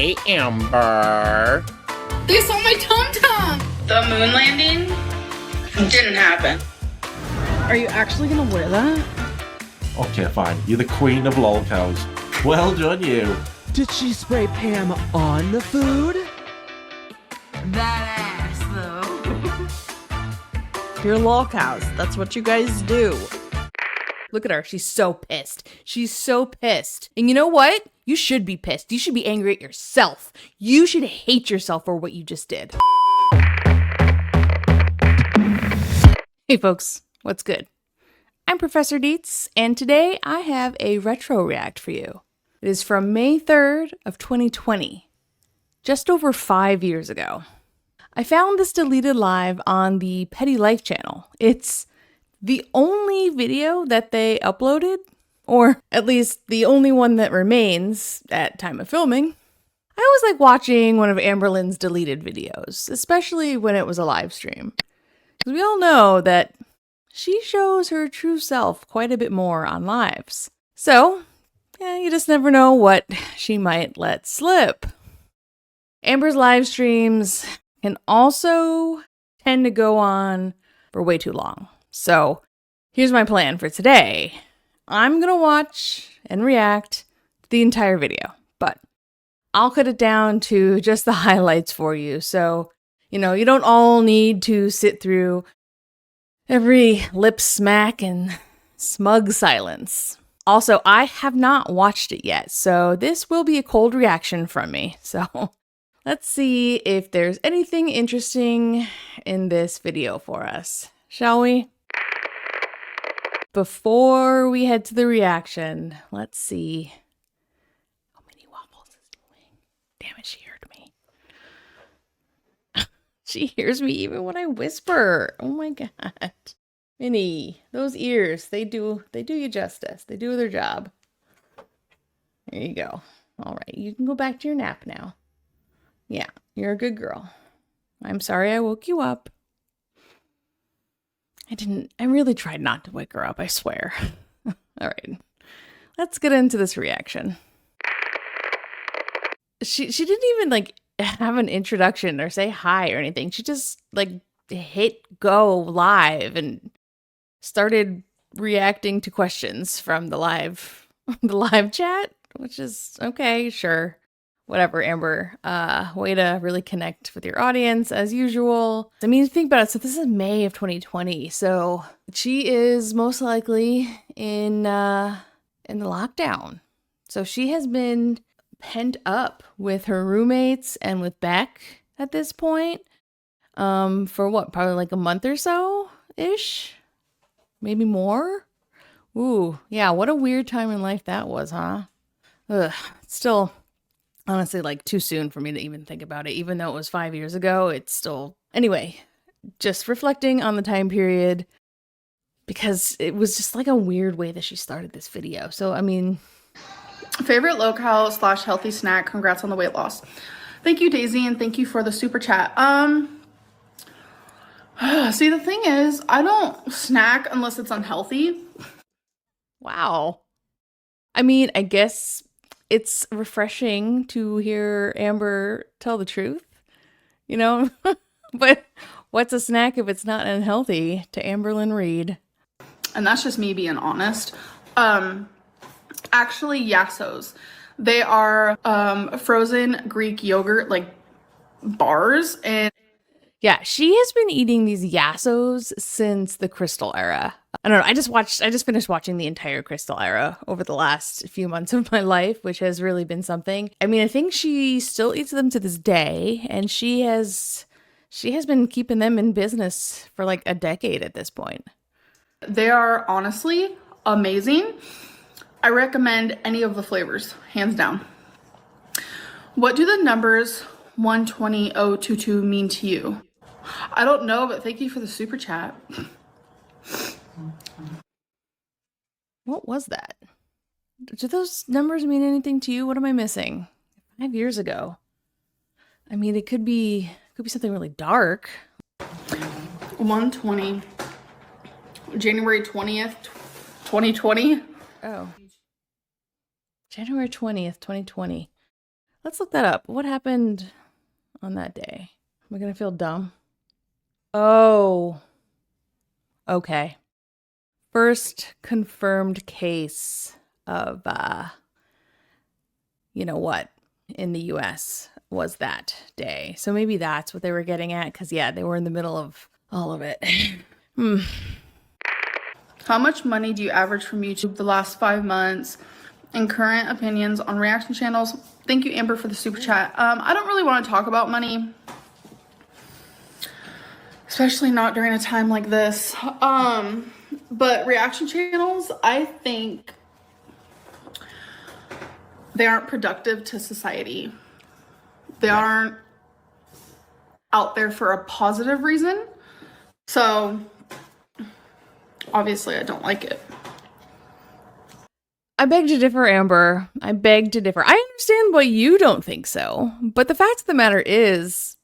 Hey, Amber. They saw my tum-tum! The moon landing didn't happen. Are you actually gonna wear that? Okay, fine. You're the queen of lol cows. Well done, you. Did she spray Pam on the food? That ass, though. You're lol cows. That's what you guys do. Look at her. She's so pissed. She's so pissed. And you know what? You should be pissed. You should be angry at yourself. You should hate yourself for what you just did. Hey folks, what's good? I'm Professor Dietz, and today I have a retro react for you. It is from May 3rd of 2020, just over 5 years ago. I found this deleted live on the Petty Life channel. It's the only video that they uploaded, or at least the only one that remains at time of filming. I always like watching one of Amberlynn's deleted videos, especially when it was a live stream. Because we all know that she shows her true self quite a bit more on lives. So, yeah, you just never know what she might let slip. Amber's live streams can also tend to go on for way too long. So, here's my plan for today. I'm gonna watch and react to the entire video, but I'll cut it down to just the highlights for you. So, you know, you don't all need to sit through every lip smack and smug silence. Also, I have not watched it yet, so this will be a cold reaction from me. So let's see if there's anything interesting in this video for us, shall we? Before we head to the reaction, let's see how many Waffles is doing. Damn it, she heard me. She hears me even when I whisper. Oh my god. Minnie, those ears, they do you justice. They do their job. There you go. All right, you can go back to your nap now. Yeah, you're a good girl. I'm sorry I woke you up. I really tried not to wake her up, I swear. All right, let's get into this reaction. She didn't even like have an introduction or say hi or anything. She just like hit go live and started reacting to questions from the live chat, which is okay, sure. Whatever, Amber. Way to really connect with your audience as usual. I mean, think about it. So this is May of 2020. So she is most likely in the lockdown. So she has been pent up with her roommates and with Beck at this point. For what? Probably like a month or so-ish? Maybe more? Ooh, yeah, what a weird time in life that was, huh? Ugh, still... honestly, like too soon for me to even think about it. Even though it was 5 years ago, it's still... Anyway, just reflecting on the time period because it was just like a weird way that she started this video. So, I mean... Favorite low-cal / healthy snack. Congrats on the weight loss. Thank you, Daisy, and thank you for the super chat. See, the thing is, I don't snack unless it's unhealthy. Wow. I mean, I guess... it's refreshing to hear Amber tell the truth, you know? But what's a snack if it's not unhealthy to Amberlynn Reid? And that's just me being honest. Actually, Yassos. They are frozen Greek yogurt, like, bars. And yeah, she has been eating these Yassos since the Crystal era. I don't know. I just finished watching the entire Crystal era over the last few months of my life, which has really been something. I mean, I think she still eats them to this day, and she has been keeping them in business for like a decade at this point. They are honestly amazing. I recommend any of the flavors, hands down. What do the numbers 120022 mean to you? I don't know, but thank you for the super chat. What was that? Do those numbers mean anything to you? What am I missing? 5 years ago. I mean, it could be something really dark. 120. January 20th, 2020. Oh. January 20th, 2020. Let's look that up. What happened on that day? Am I going to feel dumb? Oh, okay. First confirmed case of, you know what, in the US was that day. So maybe that's what they were getting at. Because, yeah, they were in the middle of all of it. How much money do you average from YouTube the last 5 months? And current opinions on reaction channels? Thank you, Amber, for the super chat. I don't really want to talk about money, especially not during a time like this. But reaction channels, I think they aren't productive to society. They aren't out there for a positive reason. So obviously I don't like it. I beg to differ, Amber. I beg to differ. I understand why you don't think so, but the fact of the matter is,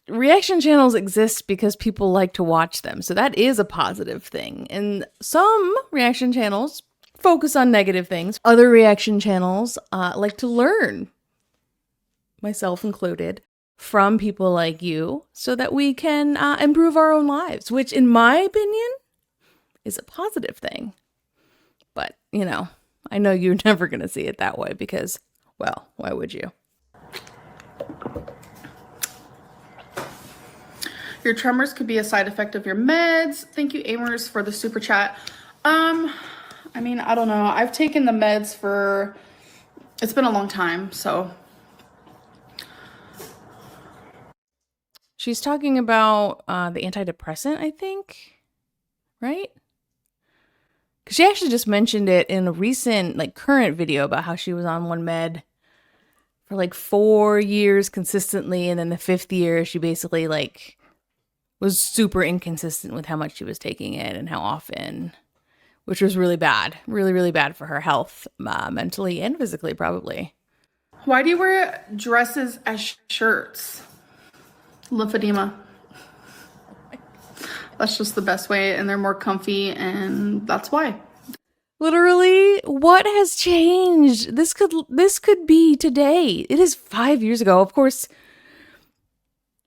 reaction channels exist because people like to watch them. So that is a positive thing. And some reaction channels focus on negative things. Other reaction channels like to learn, myself included, from people like you so that we can improve our own lives, which in my opinion is a positive thing. But, you know, I know you're never going to see it that way because, well, why would you? Your tremors could be a side effect of your meds. Thank you, Amers, for the super chat. I mean, I don't know. I've taken the meds for, it's been a long time, so. She's talking about the antidepressant, I think, right? Because she actually just mentioned it in a recent, like, current video about how she was on one med for like 4 years consistently. And then the 5th year, she basically, like, was super inconsistent with how much she was taking it and how often, which was really bad. Really, really bad for her health, mentally and physically, probably. Why do you wear dresses as shirts? Lymphedema. That's just the best way, and they're more comfy, and that's why. Literally, what has changed? This could be today. It is 5 years ago. Of course,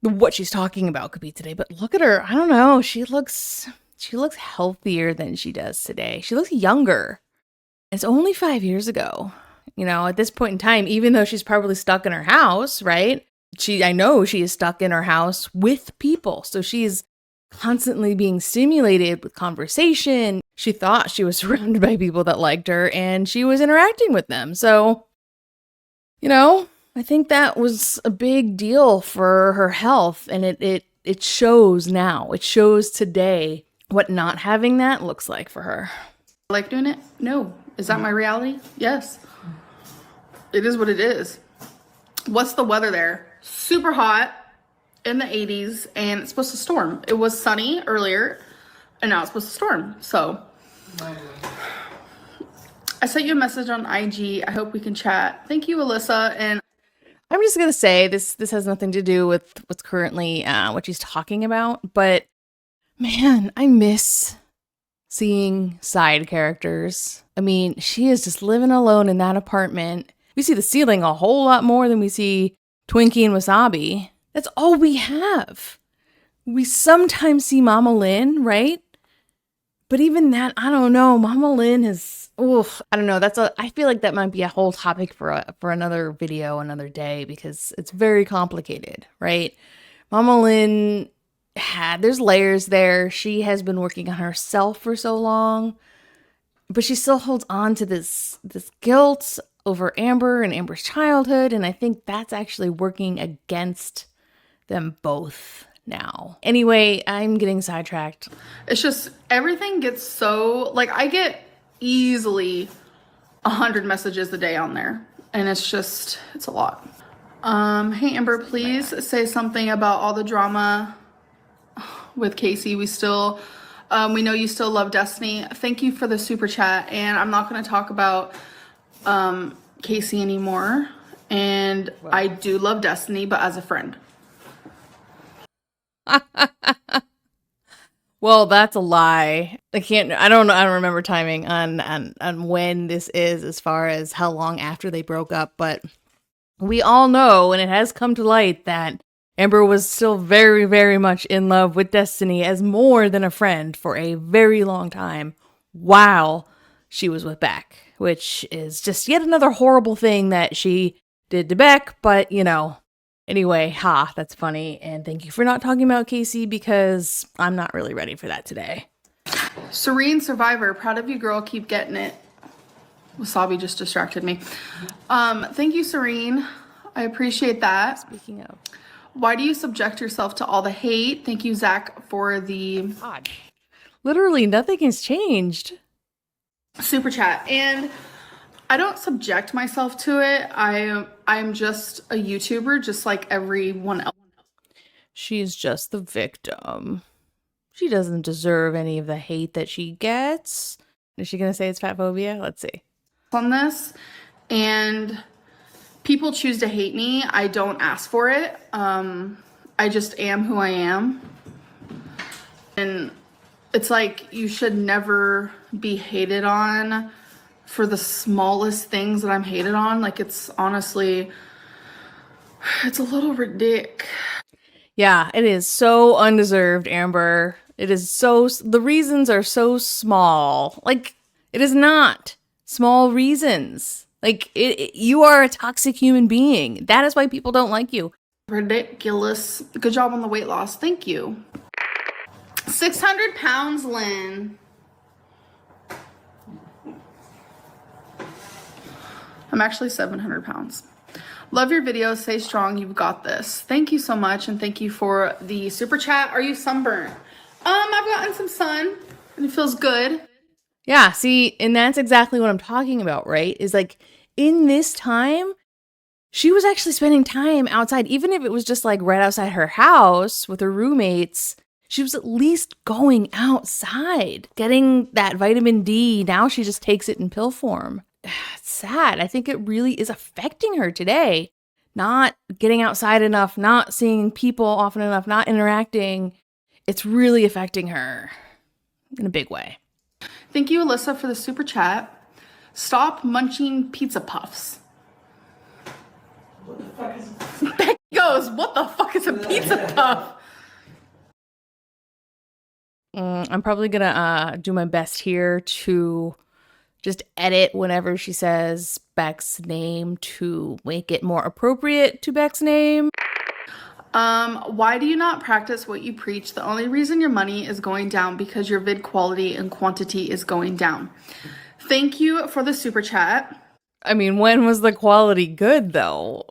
what she's talking about could be today, but look at her. I don't know. She looks healthier than she does today. She looks younger. It's only 5 years ago. You know, at this point in time, even though she's probably stuck in her house, right? I know she is stuck in her house with people. So she's constantly being stimulated with conversation. She thought she was surrounded by people that liked her and she was interacting with them. So, you know, I think that was a big deal for her health, and it shows now. It shows today what not having that looks like for her. Like doing it? No. Is that my reality? Yes. It is what it is. What's the weather there? Super hot in the 80s, and it's supposed to storm. It was sunny earlier, and now it's supposed to storm. So I sent you a message on IG. I hope we can chat. Thank you, Alyssa. And I'm just gonna say this has nothing to do with what's currently what she's talking about, but man, I miss seeing side characters. I mean, she is just living alone in that apartment. We see the ceiling a whole lot more than we see Twinkie and Wasabi. That's all we have. We sometimes see Mama Lynn, right? But even that, I don't know. Mama Lynn is, I don't know. I feel like that might be a whole topic for another video, another day, because it's very complicated, right? Mama Lynn there's layers there. She has been working on herself for so long, but she still holds on to this guilt over Amber and Amber's childhood. And I think that's actually working against them both now. Anyway, I'm getting sidetracked. it's just, everything gets so, like, I get easily 100 messages a day on there, and it's a lot. Hey Amber, please say something about all the drama with Casey. We know you still love Destiny. Thank you for the super chat, and I'm not going to talk about Casey anymore. And I do love Destiny, but as a friend. Well, that's a lie. I don't remember timing on when this is as far as how long after they broke up, but we all know, and it has come to light, that Amber was still very, very much in love with Destiny as more than a friend for a very long time while she was with Beck, which is just yet another horrible thing that she did to Beck, but you know. Anyway, that's funny, and thank you for not talking about Casey because I'm not really ready for that today. Serene Survivor, proud of you, girl. Keep getting it. Wasabi just distracted me. Thank you, Serene. I appreciate that. Speaking of. Why do you subject yourself to all the hate? Thank you, Zach, for the God. Literally nothing has changed. super chat. And I don't subject myself to it. I'm just a YouTuber, just like everyone else. She's just the victim. She doesn't deserve any of the hate that she gets. Is she going to say it's fat phobia? Let's see. On this, and people choose to hate me. I don't ask for it. I just am who I am. And it's like you should never be hated on for the smallest things that I'm hated on. Like, it's honestly, it's a little ridiculous. Yeah, it is so undeserved, Amber. It is so, the reasons are so small. Like, it is not small reasons. Like, you are a toxic human being. That is why people don't like you. Ridiculous. Good job on the weight loss. Thank you. 600 pounds, Lynn. I'm actually 700 pounds. Love your videos. Stay strong. You've got this. Thank you so much. And thank you for the super chat. Are you sunburned? I've gotten some sun and it feels good. Yeah, see, and that's exactly what I'm talking about, right? Is like, in this time, she was actually spending time outside, even if it was just like right outside her house with her roommates. She was at least going outside, getting that vitamin D. Now she just takes it in pill form. It's sad. I think it really is affecting her today. Not getting outside enough, not seeing people often enough, not interacting. It's really affecting her in a big way. Thank you, Alyssa, for the super chat. Stop munching pizza puffs. What the fuck is Becky goes, what the fuck is a pizza puff? I'm probably gonna do my best here to just edit whenever she says Beck's name to make it more appropriate to Beck's name. Why do you not practice what you preach? The only reason your money is going down because your vid quality and quantity is going down. Thank you for the super chat. I mean, when was the quality good though?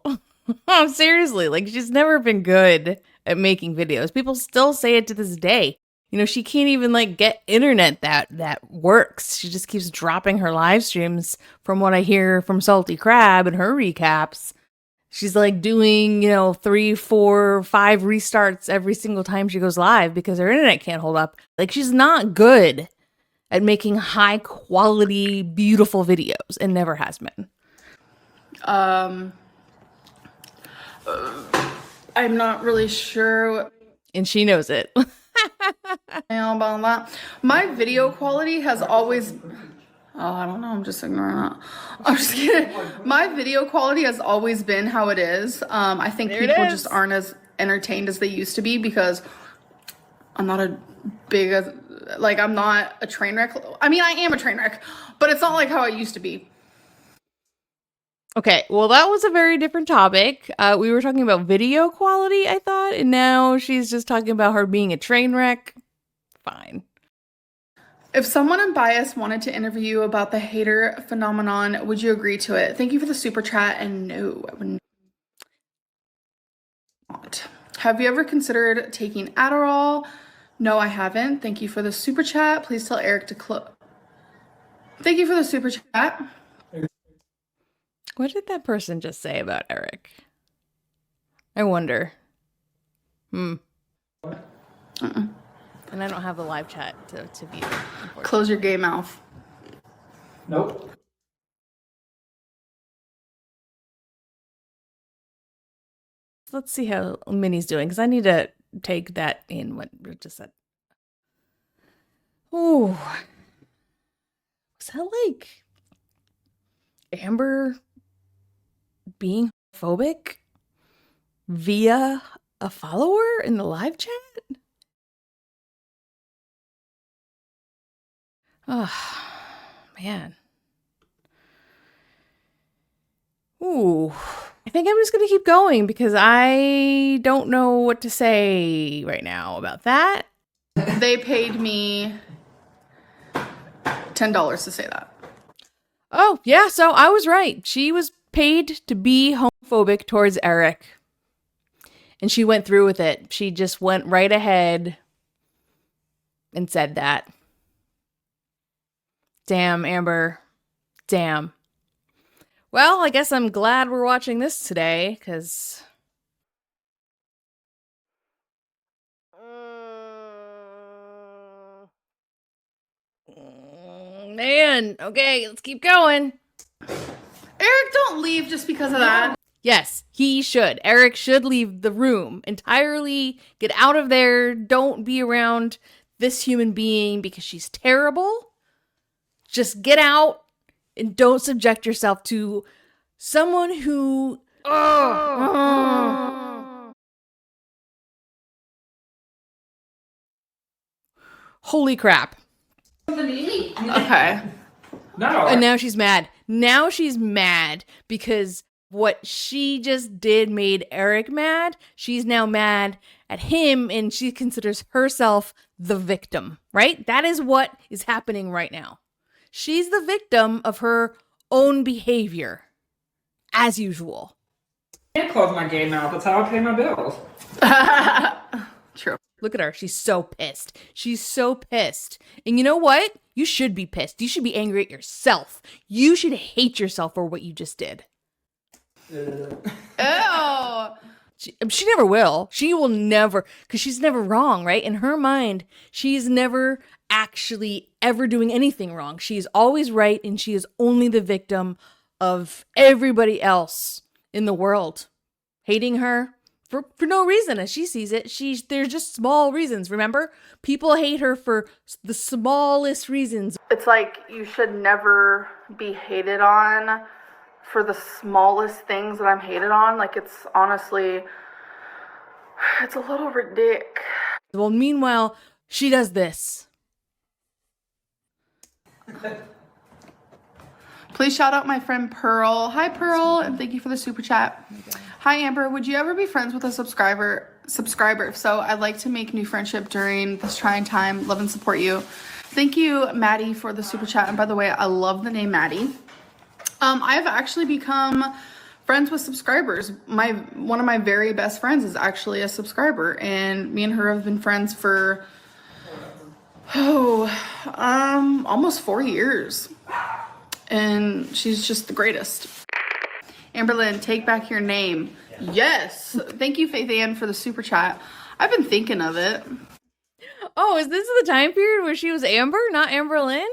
Seriously, like, she's never been good at making videos. People still say it to this day. You know, she can't even like get internet that works. She just keeps dropping her live streams from what I hear from Salty Crab and her recaps. She's like doing, 3, 4, 5 restarts every single time she goes live because her internet can't hold up. Like, she's not good at making high quality, beautiful videos and never has been. I'm not really sure. And she knows it. About that. My video quality has always... Oh, I don't know. I'm just ignoring that. I'm just kidding. My video quality has always been how it is. I think people just aren't as entertained as they used to be because I'm not I'm not a train wreck. I mean, I am a train wreck, but it's not like how I used to be. Okay, well, that was a very different topic. We were talking about video quality, I thought, and now she's just talking about her being a train wreck. Fine. If someone unbiased wanted to interview you about the hater phenomenon, would you agree to it? Thank you for the super chat, and no, I would not. Have you ever considered taking Adderall? No, I haven't. Thank you for the super chat. Please tell Eric to close. Thank you for the super chat. What did that person just say about Eric? I wonder. And I don't have the live chat to view. Close your gay mouth. Nope. Let's see how Minnie's doing, because I need to take that in what Rich just said. Oh. Was that like Amber being phobic via a follower in the live chat? Oh, man. Ooh. I think I'm just going to keep going because I don't know what to say right now about that. They paid me $10 to say that. Oh, yeah, so I was right. She was paid to be homophobic towards Eric. And she went through with it. She just went right ahead and said that. Damn, Amber. Damn. Well, I guess I'm glad we're watching this today, because... man, okay, let's keep going. Eric, don't leave just because of that. Yes, he should. Eric should leave the room entirely. Get out of there. Don't be around this human being because she's terrible. Just get out and don't subject yourself to someone who... Holy crap. Okay. No. And now she's mad. Now she's mad because what she just did made Eric mad. She's now mad at him and she considers herself the victim, right? That is what is happening right now. She's the victim of her own behavior, as usual. I can't close my gay mouth. That's how I pay my bills. True. Look at her. She's so pissed. She's so pissed. And you know what? You should be pissed. You should be angry at yourself. You should hate yourself for what you just did. Ew. She never will. She will never, because she's never wrong, right? In her mind, she's never actually ever doing anything wrong. She is always right, and she is only the victim of everybody else in the world hating her for no reason. As she sees it, there's just small reasons. Remember, people hate her for the smallest reasons. It's like you should never be hated on for the smallest things that I'm hated on. Like, it's honestly, it's a little ridiculous. Well, meanwhile, she does this. Please shout out my friend Pearl. Hi, Pearl, and thank you for the super chat. Hi, Amber. Would you ever be friends with a subscriber? If so, I'd like to make new friendship during this trying time. Love and support you. Thank you, Maddie, for the super chat. And by the way, I love the name Maddie. I've actually become friends with subscribers. One of my very best friends is actually a subscriber, and me and her have been friends for almost 4 years. And she's just the greatest. Amberlynn, take back your name. Yes. Thank you, Faith Ann, for the super chat. I've been thinking of it. Oh, is this the time period where she was Amber, not Amberlynn?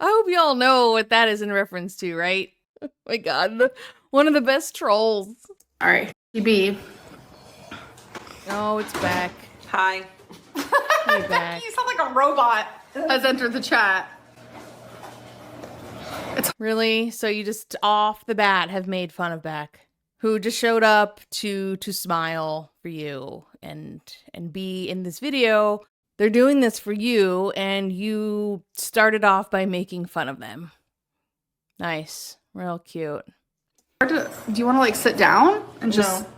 I hope you all know what that is in reference to, right? Oh my god, one of the best trolls. All right, TB. Oh, it's back. Hi. Hey, back. You sound like a robot. Has entered the chat. Really? So you just off the bat have made fun of Beck, who just showed up to smile for you and be in this video. They're doing this for you, and you started off by making fun of them. Nice. Real cute. Do you want to like sit down and just? No.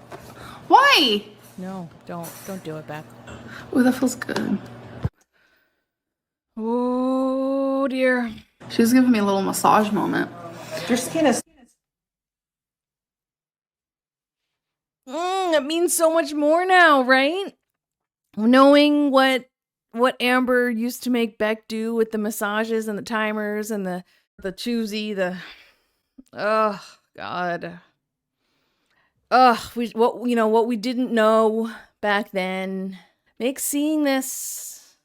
Why? No, don't do it, Beck. Oh, that feels good. Oh dear. She's giving me a little massage moment. Your skin is... It means so much more now, right? Knowing what Amber used to make Beck do with the massages and the timers and the choosy, oh god. What we didn't know back then makes seeing this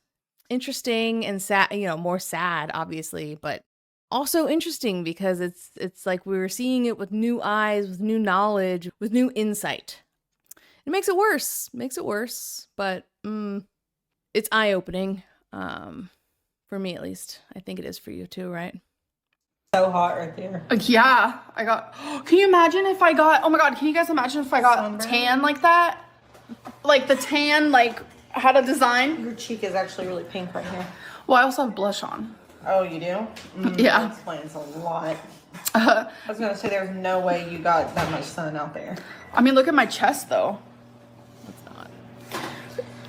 interesting and sad, more sad obviously, but also interesting because it's like we were seeing it with new eyes, with new knowledge, with new insight. It makes it worse, but it's eye-opening, for me at least. I think it is for you too, right? So hot right there. Yeah, I got. Can you imagine if I got? Oh my god, can you guys imagine if I got Sunburn? tan like that? Like the tan, like had a design. Your cheek is actually really pink right here. Well, I also have blush on. Oh, you do? Yeah. That explains a lot. I was gonna say there's no way you got that much sun out there. I mean, look at my chest though. It's not.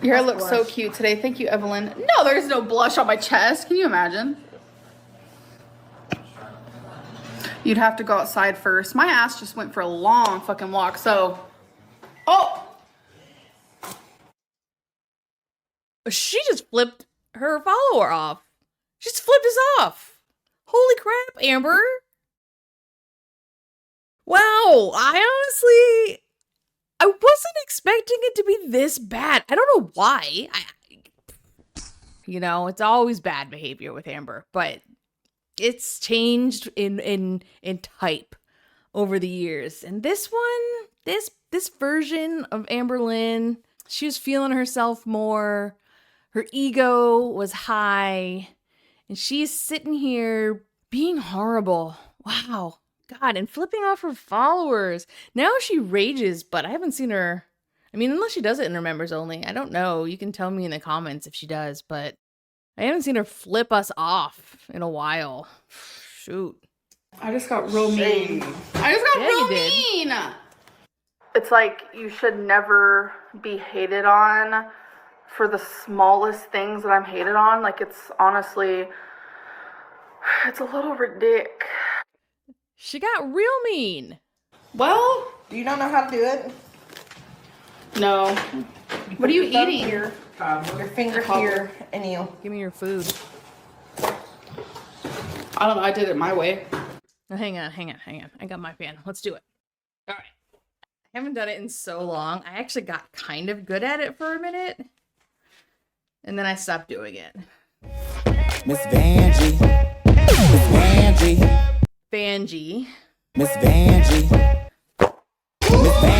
Your hair That's looks so blush. cute today. Thank you, Evelyn. No, there's no blush on my chest. Can you imagine? You'd have to go outside first. My ass just went for a long fucking walk, so. Oh! She just flipped her follower off. She just flipped us off. Holy crap, Amber. Wow, I wasn't expecting it to be this bad. I don't know why. It's always bad behavior with Amber, but it's changed in type over the years. And this one, this version of Amberlynn, she was feeling herself more. Her ego was high, and she's sitting here being horrible. Wow. God, and flipping off her followers. Now she rages, but I haven't seen her. I mean, unless she does it in her members only. I don't know. You can tell me in the comments if she does, but I haven't seen her flip us off in a while. Shoot. I just got real mean. I just got Yeah, real you did. mean. It's like you should never be hated on for the smallest things that I'm hated on. Like, it's honestly, it's a little ridiculous. She got real mean. Well, Do you not know how to do it? no. What are you Your thumb eating? Here, your finger Cobbler. here, and you. Give me your food. I don't know. I did it my way. Oh, hang on. I got my fan. Let's do it. All right. I haven't done it in so long. I actually got kind of good at it for a minute, and then I stopped doing it. Miss Vanjie, Miss Vanjie, Vanjie. Miss Vanjie, Miss Van.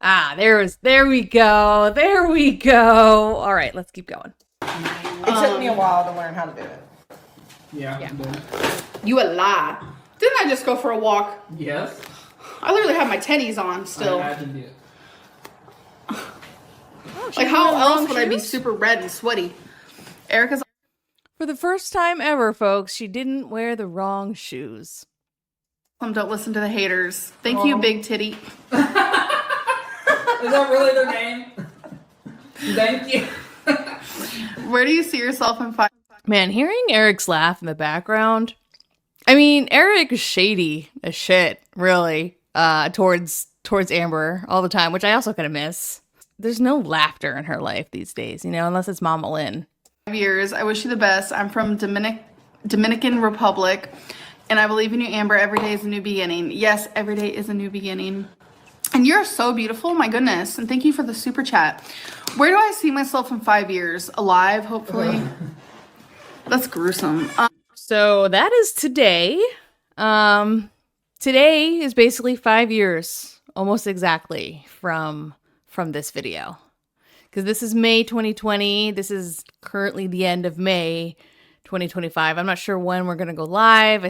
Ah, there we go. There we go. All right, let's keep going. It took me a while to learn how to do it. Yeah. You a lie. Didn't I just go for a walk? Yes. I literally have my tennies on I still. imagined it. Like, how else would I be super red and sweaty? Erica's. For the first time ever, folks, she didn't wear the wrong shoes. Don't listen to the haters. Thank you, Big Titty. Is that really their name? Thank you. Where do you see yourself in 5? Man, hearing Eric's laugh in the background. I mean, Eric is shady as shit, really, towards Amber all the time, which I also kind of miss. There's no laughter in her life these days, unless it's Mama Lynn. 5 years. I wish you the best. I'm from Dominican Republic, and I believe in you, Amber. Every day is a new beginning. Yes, every day is a new beginning. And you're so beautiful, my goodness. And thank you for the super chat. Where do I see myself in 5 years? Alive, hopefully. That's gruesome. So that is today. Today is basically 5 years, almost exactly, from this video. Because this is May 2020. This is currently the end of May 2025. I'm not sure when we're going to go live.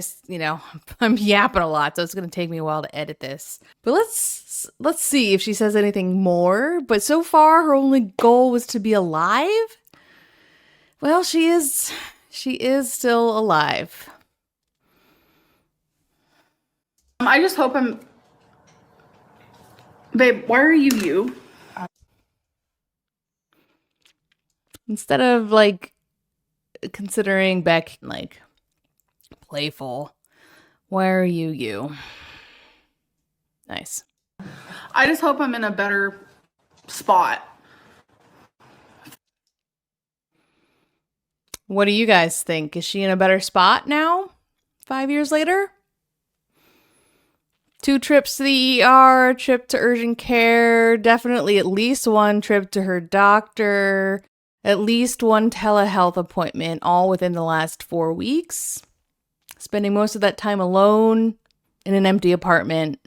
I'm yapping a lot, so it's going to take me a while to edit this. But let's see if she says anything more. But so far, her only goal was to be alive. Well, she is still alive. I just hope I'm... Babe, why are you? Instead of considering Beck playful, why are you? Nice. I just hope I'm in a better spot. What do you guys think? Is she in a better spot now? 5 years later? 2 trips to the ER, trip to urgent care, definitely at least 1 trip to her doctor, at least 1 telehealth appointment, all within the last 4 weeks. Spending most of that time alone in an empty apartment.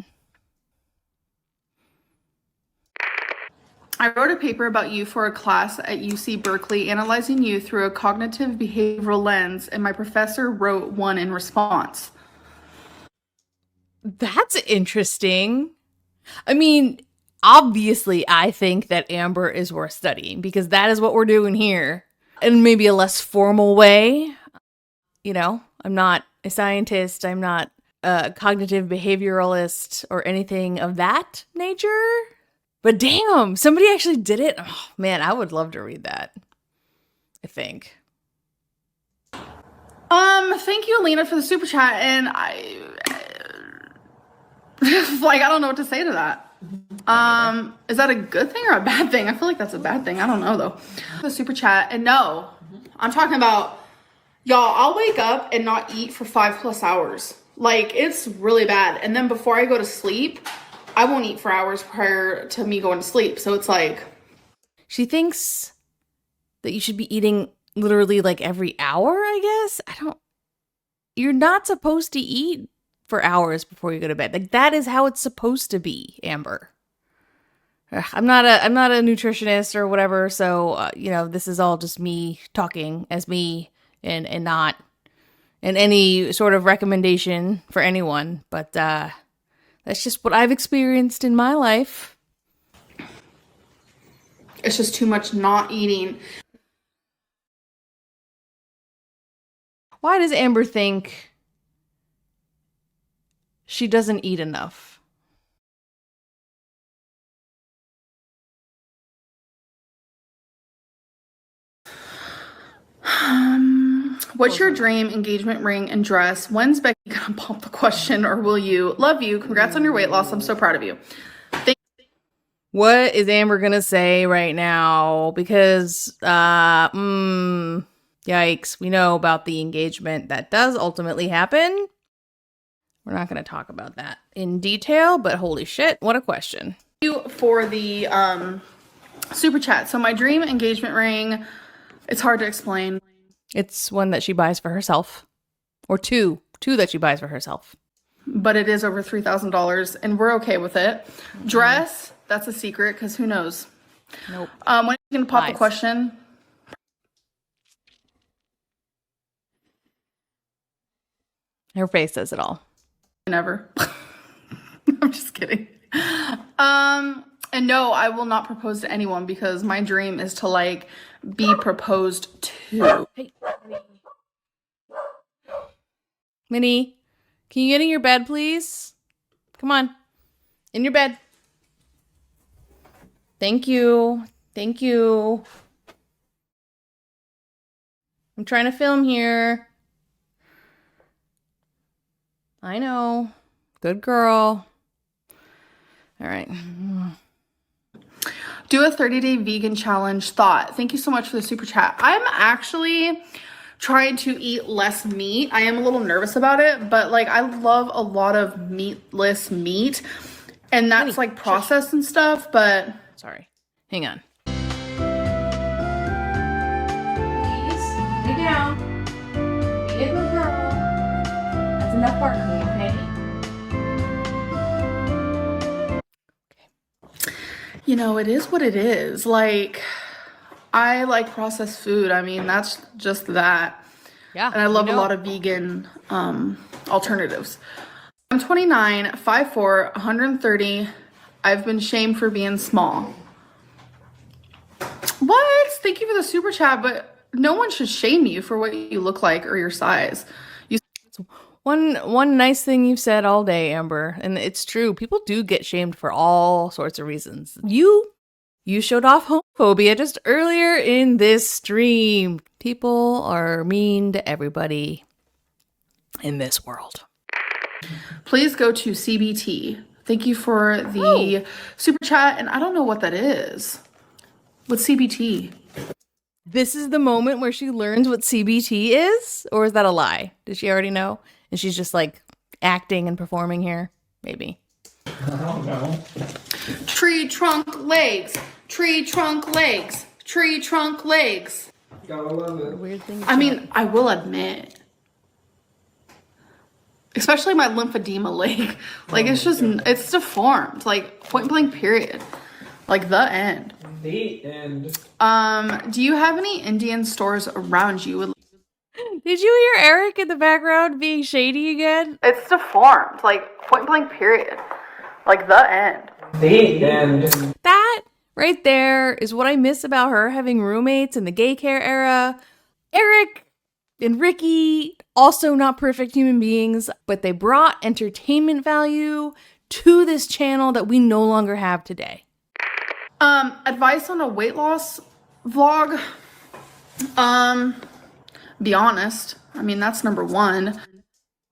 I wrote a paper about you for a class at UC Berkeley analyzing you through a cognitive behavioral lens, and my professor wrote one in response. That's interesting. I mean, obviously, I think that Amber is worth studying because that is what we're doing here in maybe a less formal way. You know, I'm not a scientist. I'm not a cognitive behavioralist or anything of that nature. But damn, somebody actually did it. Oh, man, I would love to read that. I think. Thank you, Alina, for the super chat, and I like, I don't know what to say to that. Is that a good thing or a bad thing? I feel like that's a bad thing. I don't know though. The super chat, and no, I'm talking about, y'all, I'll wake up and not eat for 5+ hours. Like, it's really bad. And then before I go to sleep, I won't eat for hours prior to me going to sleep. So it's like, she thinks that you should be eating literally like every hour, I guess. You're not supposed to eat for hours before you go to bed. Like, that is how it's supposed to be, Amber. Ugh, I'm not a nutritionist or whatever, so you know, this is all just me talking as me and not in any sort of recommendation for anyone, but that's just what I've experienced in my life. it's just too much not eating. Why does Amber think she doesn't eat enough? What's your dream engagement ring and dress? When's Becky gonna pop the question, or will you? Love you. Congrats on your weight loss. I'm so proud of you. What is Amber gonna say right now? Because, yikes, we know about the engagement that does ultimately happen. We're not gonna talk about that in detail, but holy shit, what a question. Thank you for the super chat. So my dream engagement ring, it's hard to explain. It's one that she buys for herself. Or two that she buys for herself. But it is over $3,000 and we're okay with it. Dress, that's a secret because who knows? Nope. When are you gonna pop the Lies. question? Her face says it all. Never. I'm just kidding. And no, I will not propose to anyone because my dream is to like be proposed to. Hey, Minnie, can you get in your bed, please? Come on. In your bed. Thank you. Thank you. I'm trying to film here. I know. Good girl. All right. Do a 30-day vegan challenge thought. Thank you so much for the super chat. I'm actually trying to eat less meat. I am a little nervous about it, but like I love a lot of meatless meat and that's like processed and stuff, but sorry. Hang on. Please, lay down. Be a good girl. That's enough barking, okay? you know, it is what it is. Like, I like processed food. I mean, that's just that. Yeah. And I love a lot of vegan alternatives. I'm 29, 5'4", 130. I've been shamed for being small. What? Thank you for the super chat, but no one should shame you for what you look like or your size. One nice thing you've said all day, Amber, and it's true. People do get shamed for all sorts of reasons. You showed off homophobia just earlier in this stream. People are mean to everybody in this world. Please go to CBT. Thank you for the super chat, and I don't know what that is. What's CBT? This is the moment where she learns what CBT is? Or is that a lie? Did she already know? And she's just like acting and performing here? Maybe. I don't know. Tree trunk legs. Tree trunk legs. Tree trunk legs. Gotta love it. Weird thing. I mean, I will admit, especially my lymphedema leg, like it's just, it's deformed, like point blank period, like the end. The end. Do you have any Indian stores around you? Did you hear Eric in the background being shady again? It's deformed, like point blank period. Like the end. The end. That right there is what I miss about her having roommates in the gay care era. Eric and Ricky, also not perfect human beings, but they brought entertainment value to this channel that we no longer have today. Advice on a weight loss vlog. Be honest. I mean, that's number one.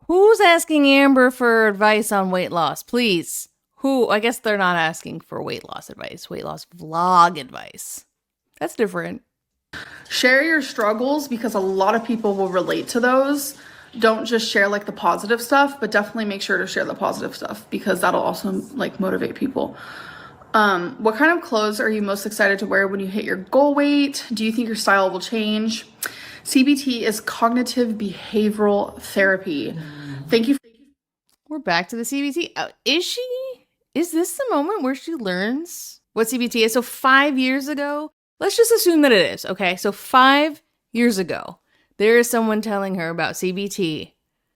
Who's asking Amber for advice on weight loss? Please. Who? I guess they're not asking for weight loss advice. Weight loss vlog advice. That's different. Share your struggles because a lot of people will relate to those. Don't just share like the positive stuff, but definitely make sure to share the positive stuff because that'll also like motivate people. What kind of clothes are you most excited to wear when you hit your goal weight? Do you think your style will change? CBT is cognitive behavioral therapy. Thank you. We're back to the CBT. Is this the moment where she learns what CBT is? So 5 years ago, let's just assume that it is. Okay. So 5 years ago, there is someone telling her about CBT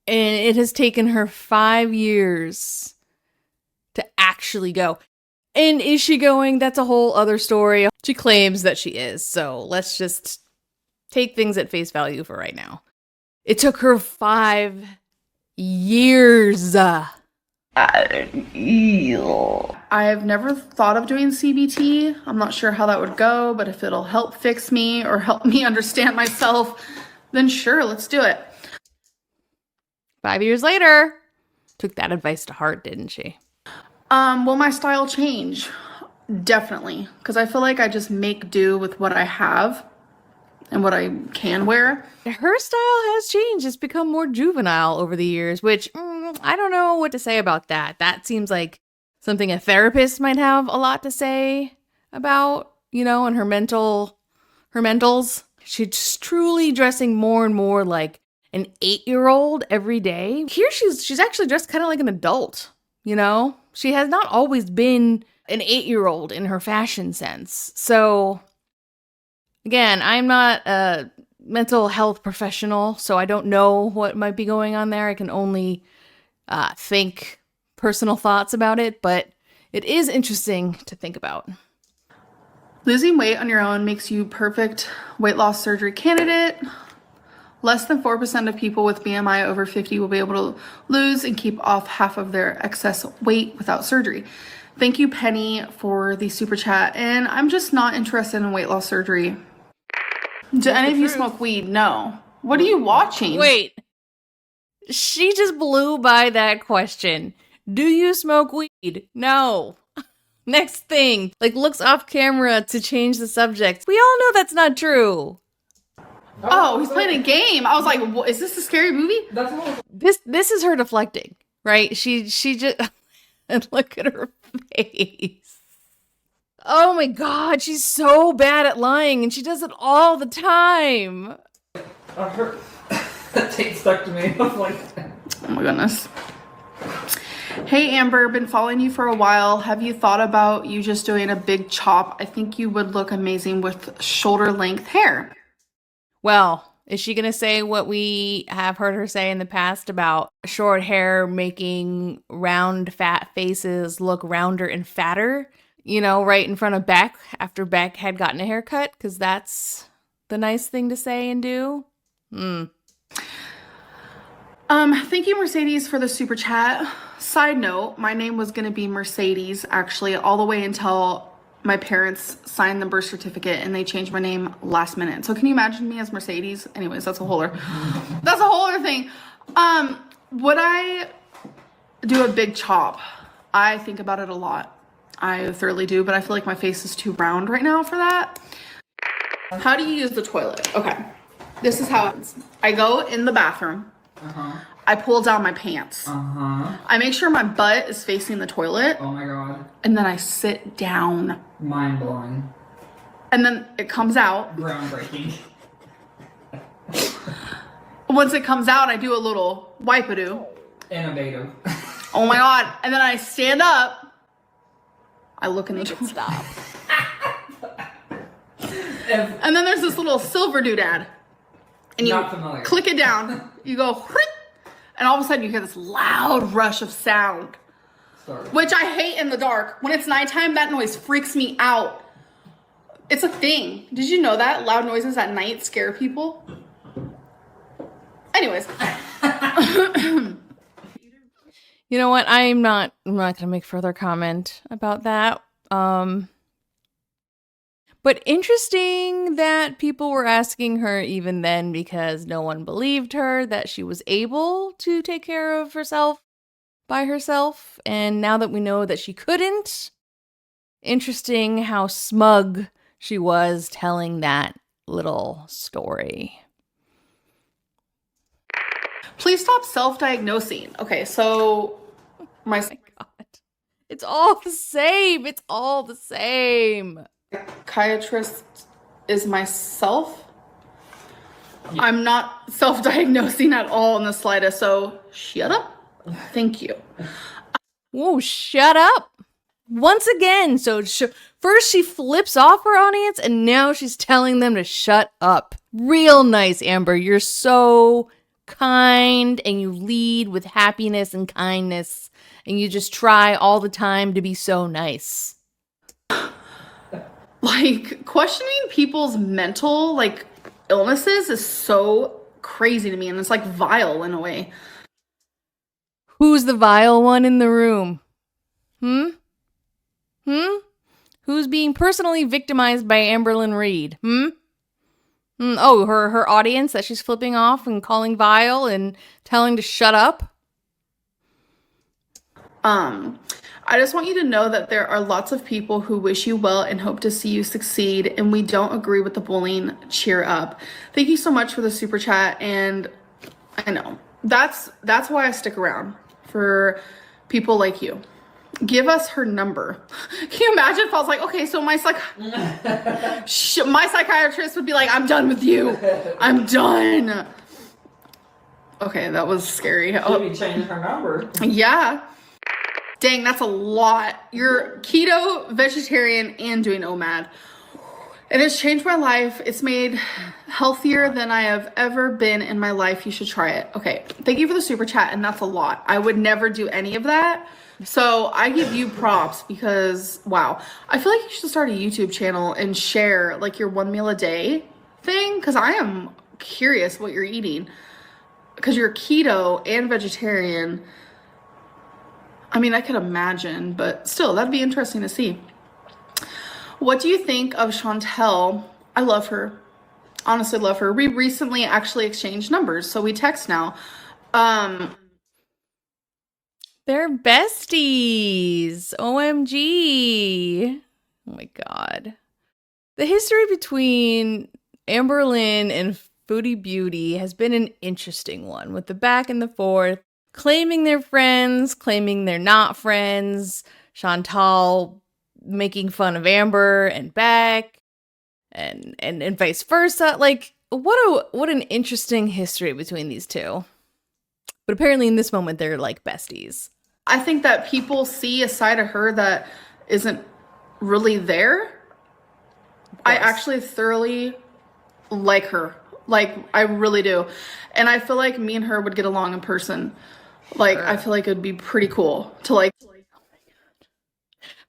and it has taken her 5 years to actually go. And is she going? That's a whole other story. She claims that she is. So let's just take things at face value for right now. It took her 5 years. I've never thought of doing CBT. I'm not sure how that would go, but if it'll help fix me or help me understand myself, then sure, let's do it. 5 years later, took that advice to heart, didn't she? Will my style change? Definitely, because I feel like I just make do with what I have and what I can wear. Her style has changed. It's become more juvenile over the years, which I don't know what to say about that. That seems like something a therapist might have a lot to say about, and her mentals. She's truly dressing more and more like an 8-year-old every day. Here she's actually dressed kind of like an adult, She has not always been an 8-year-old in her fashion sense. So again, I'm not a mental health professional, so I don't know what might be going on there. I can only think personal thoughts about it, but it is interesting to think about. Losing weight on your own makes you perfect weight loss surgery candidate. Less than 4% of people with BMI over 50 will be able to lose and keep off half of their excess weight without surgery. Thank you, Penny, for the super chat. And I'm just not interested in weight loss surgery. Do any of you smoke weed? No. What are you watching? Wait. She just blew by that question. Do you smoke weed? No. Next thing. Looks off camera to change the subject. We all know that's not true. Oh, he's playing a game. I was like, what, is this a scary movie? This is her deflecting, right? She just and look at her face. Oh my god, she's so bad at lying and she does it all the time. That tape stuck to me. I was like, oh my goodness. Hey Amber, been following you for a while. Have you thought about you just doing a big chop? I think you would look amazing with shoulder length hair. Well, is she going to say what we have heard her say in the past about short hair making round, fat faces look rounder and fatter? Right in front of Beck after Beck had gotten a haircut, because that's the nice thing to say and do. Thank you, Mercedes, for the super chat. Side note, my name was going to be Mercedes, actually, all the way until my parents signed the birth certificate and they changed my name last minute. So can you imagine me as Mercedes? Anyways, that's a whole other thing. Would I do a big chop? I think about it a lot. I thoroughly do, but I feel like my face is too round right now for that. How do you use the toilet? Okay, this is how it's. I go in the bathroom. I pull down my pants. I make sure my butt is facing the toilet. oh my god. And then I sit down. Mind blowing. And then it comes out. Groundbreaking. Once it comes out, I do a little wipe-a-doo. Innovative. Oh my god. And then I stand up. I look in the toilet. Stop. And then there's this little silver doodad. And you Not familiar. click it down. You go, and all of a sudden you hear this loud rush of sound. Sorry. Which I hate in the dark. When it's nighttime, that noise freaks me out. It's a thing. Did you know that? Loud noises at night scare people? Anyways. You know what? I'm not gonna make further comment about that. But interesting that people were asking her even then because no one believed her that she was able to take care of herself by herself. And now that we know that she couldn't, interesting how smug she was telling that little story. Please stop self-diagnosing. Okay, so my God. It's all the same. It's all the same. psychiatrist is myself. I'm not self-diagnosing at all in the slightest, so shut up. Thank you. Whoa, shut up. Once again, so first she flips off her audience and now she's telling them to shut up. Real nice, Amber. You're so kind and you lead with happiness and kindness and you just try all the time to be so nice. Like, questioning people's mental, like, illnesses is so crazy to me, and it's, like, vile in a way. Who's the vile one in the room? Who's being personally victimized by Amberlynn Reid? Oh, her audience that she's flipping off and calling vile and telling to shut up? I just want you to know that there are lots of people who wish you well and hope to see you succeed, and we don't agree with the bullying. Cheer up. Thank you so much for the super chat, and I know that's why I stick around, for people like you. Give us her number. Can you imagine if I was like, okay, so my psychiatrist would be like, I'm done with you. I'm done. Okay, that was scary. Should we change her number? Yeah. Dang, that's a lot. You're keto, vegetarian, and doing OMAD. It has changed my life. It's made healthier than I have ever been in my life. You should try it. Okay, thank you for the super chat, and that's a lot. I would never do any of that. So I give you props because, wow. I feel like you should start a YouTube channel and share like your 1 meal a day thing, because I am curious what you're eating. Because you're keto and vegetarian. I mean, I could imagine, but still, that'd be interesting to see. What do you think of Chantel? I love her. Honestly, love her. We recently actually exchanged numbers, so we text now. They're besties. OMG. Oh my God. The history between Amberlynn and Foodie Beauty has been an interesting one, with the back and the forth. Claiming they're friends, claiming they're not friends, Chantal making fun of Amber and Beck, and vice versa. Like, what an interesting history between these two. But apparently in this moment, they're like besties. I think that people see a side of her that isn't really there. I actually thoroughly like her. Like, I really do. And I feel like me and her would get along in person. Like, I feel like it'd be pretty cool to like.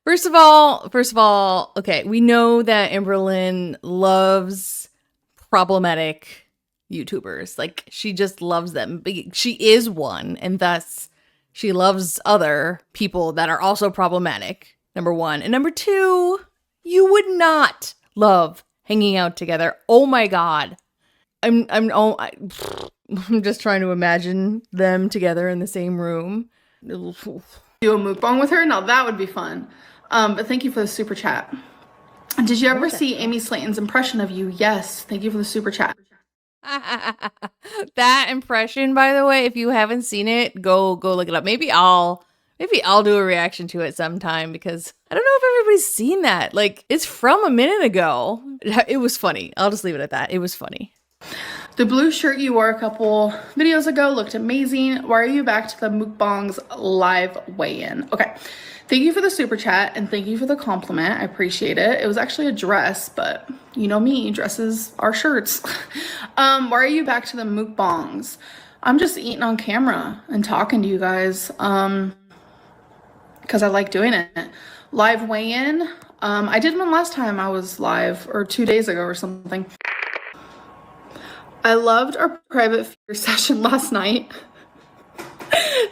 First of all, okay, we know that Amberlynn loves problematic YouTubers. Like, she just loves them. She is one, and thus she loves other people that are also problematic, number one. And number two, you would not love hanging out together. Oh my God. I'm just trying to imagine them together in the same room. Do a mukbang with her? Now that would be fun. But thank you for the super chat. Did you ever see Amy Slayton's impression of you? Yes. Thank you for the super chat. That impression, by the way, if you haven't seen it, go look it up. Maybe I'll do a reaction to it sometime, because I don't know if everybody's seen that. Like, it's from a minute ago. It was funny. I'll just leave it at that. It was funny. The blue shirt you wore a couple videos ago looked amazing. Why are you back to the mukbangs live weigh-in? Okay, Thank you for the super chat and thank you for the compliment. I appreciate it. It was actually a dress, but you know me, dresses are shirts. Why are you back to the mukbangs? I'm just eating on camera and talking to you guys because I like doing it. Live weigh-in. I did one last time I was live, or 2 days ago or something. I loved our private fear session last night.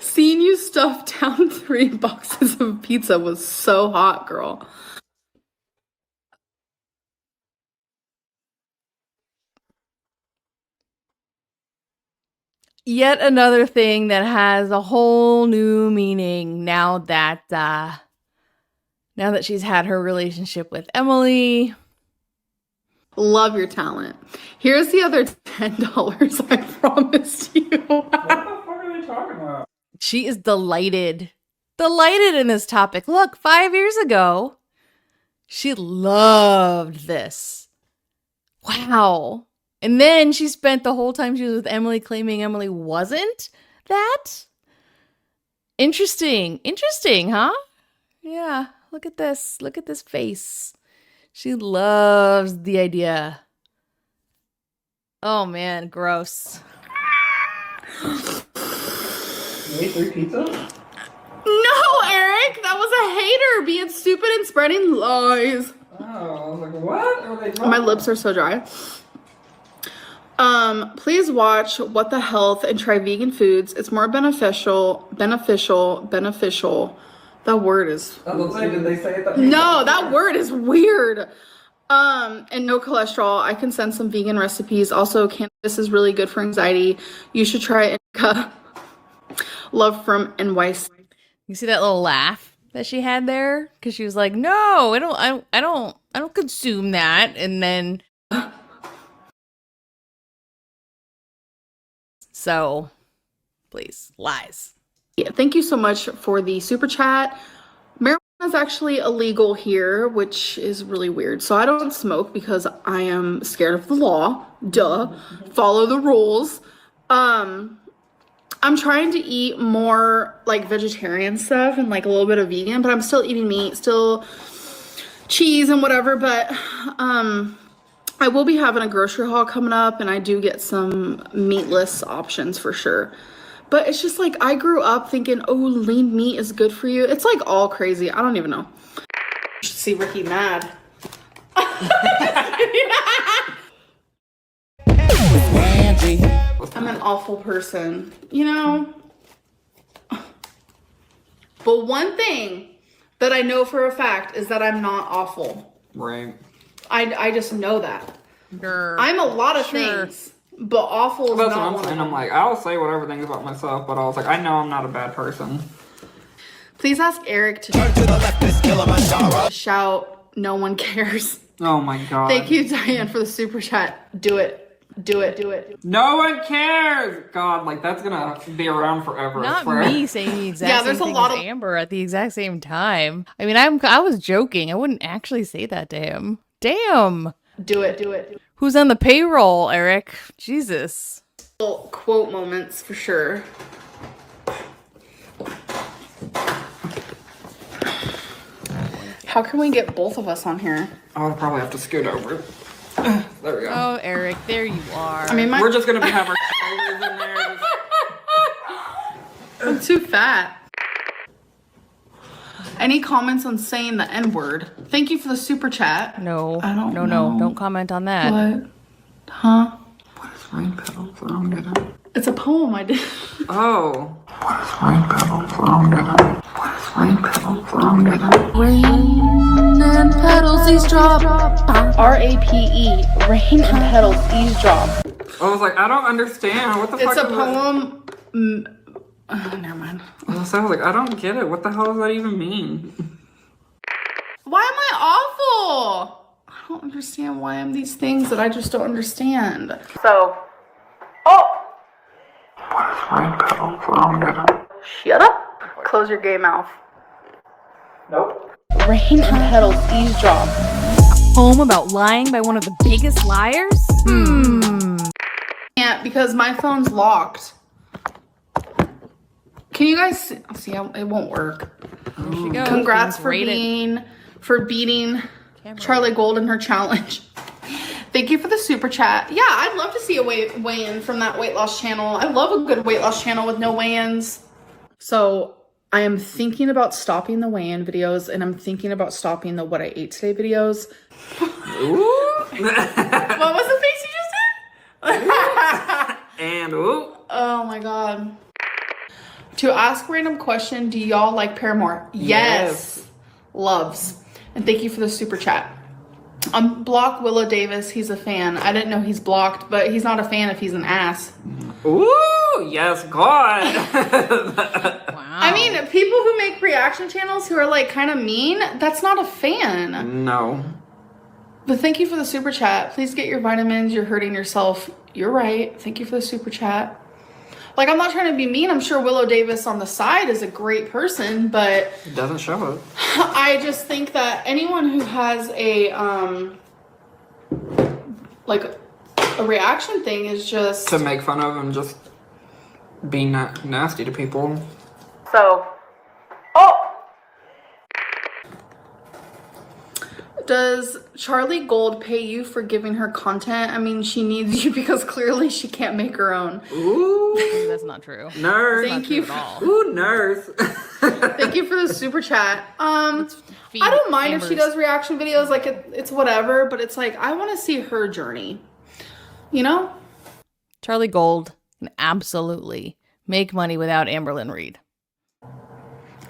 Seeing you stuff down 3 boxes of pizza was so hot, girl. Yet another thing that has a whole new meaning now that she's had her relationship with Emily. Love your talent. Here's the other $10 I promised you. What the fuck are they talking about? She is delighted in this topic. Look, 5 years ago, she loved this. Wow. And then she spent the whole time she was with Emily claiming Emily wasn't that. Interesting, huh? Yeah, look at this. Look at this face. She loves the idea. Oh man, gross. You ate 3 pizzas? No, Eric, that was a hater being stupid and spreading lies. Oh, I was like, what are they talking My lips are so dry. Please watch What the Health and try vegan foods. It's more beneficial. That word is... I was like, did they say it? No, that word is weird. And no cholesterol. I can send some vegan recipes. Also, cannabis is really good for anxiety. You should try Indica. Love from NYC. You see that little laugh that she had there? Because she was like, "No, I don't consume that." And then, so, please, lies. Yeah, thank you so much for the super chat. Marijuana is actually illegal here, which is really weird. So I don't smoke because I am scared of the law. Duh. Follow the rules. I'm trying to eat more like vegetarian stuff and like a little bit of vegan, but I'm still eating meat, still cheese and whatever. But I will be having a grocery haul coming up and I do get some meatless options for sure. But it's just like I grew up thinking, oh, lean meat is good for you. It's like all crazy. I don't even know. You should see Ricky mad. I'm an awful person, you know? But one thing that I know for a fact is that I'm not awful. Right. I just know that. Sure. I'm a lot of things, but awful is That's not what one I'm saying. of I'm them. like, I'll say whatever things about myself, but I was like, I know I'm not a bad person. Please ask Eric to shout, no one cares. Oh my god. Thank you, Diane, for the super chat. Do it. Do it. Do it. No one cares! God, like, that's gonna be around forever. I Not swear. me saying the exact Yeah, same there's a thing lot as of- Amber at the exact same time. I mean, I was joking. I wouldn't actually say that to him. Damn. Do it. Do it. Who's on the payroll, Eric? Jesus. Little quote moments for sure. How can we get both of us on here? I'll probably have to scoot over. There we go. Oh, Eric, there you are. I mean, We're just gonna have our shoulders in there. Just... I'm too fat. Any comments on saying the N-word? Thank you for the super chat. no. I don't no, know. don't comment on that. What? Huh? What is rain petals? I don't get it. It's a poem I did. Oh. What is rain petals? I don't get it. What is rain petals? I don't get it. Rain and petals eavesdrop. R-A-P-E. Rain and petals eavesdrop. I was like, I don't understand. What the fuck It's a is that? poem. Never mind. I was like, I don't get it. What the hell does that even mean? Why am I awful? I don't understand why I'm these things that I just don't understand. So, What is rain petals? I don't get it. shut up. Close your gay mouth. Nope. Rain and petals eavesdrop. Poem about lying by one of the biggest liars? Can't because my phone's locked. Can you guys see? It won't work. There she goes. Congrats Being for rated. beating Charlie Gold in her challenge. Thank you for the super chat. Yeah, I'd love to see a weigh-in from that weight loss channel. I love a good weight loss channel with no weigh-ins. So I am thinking about stopping the weigh-in videos, and I'm thinking about stopping the what I ate today videos. Ooh. What was the face you just did? And ooh. Oh my god. To ask random question, do y'all like Paramore? Yes. Loves. And thank you for the super chat. Block Willow Davis. He's a fan. I didn't know he's blocked, but he's not a fan if he's an ass. Ooh, yes, God. Wow. I mean, people who make reaction channels who are like kind of mean, that's not a fan. No. But thank you for the super chat. Please get your vitamins. You're hurting yourself. You're right. Thank you for the super chat. Like, I'm not trying to be mean. I'm sure Willow Davis on the side is a great person, but It doesn't show it. I just think that anyone who has a like a reaction thing is just To make fun of and just being nasty to people. so. Oh. Does Charlie Gold pay you for giving her content? I mean, she needs you because clearly she can't make her own. Ooh. That's not true. Nurse. Thank you. At all. Ooh, nurse. Thank you for the super chat. I don't mind if she does reaction videos. Like it's whatever, but it's like I want to see her journey. You know? Charlie Gold can absolutely make money without Amberlynn Reid.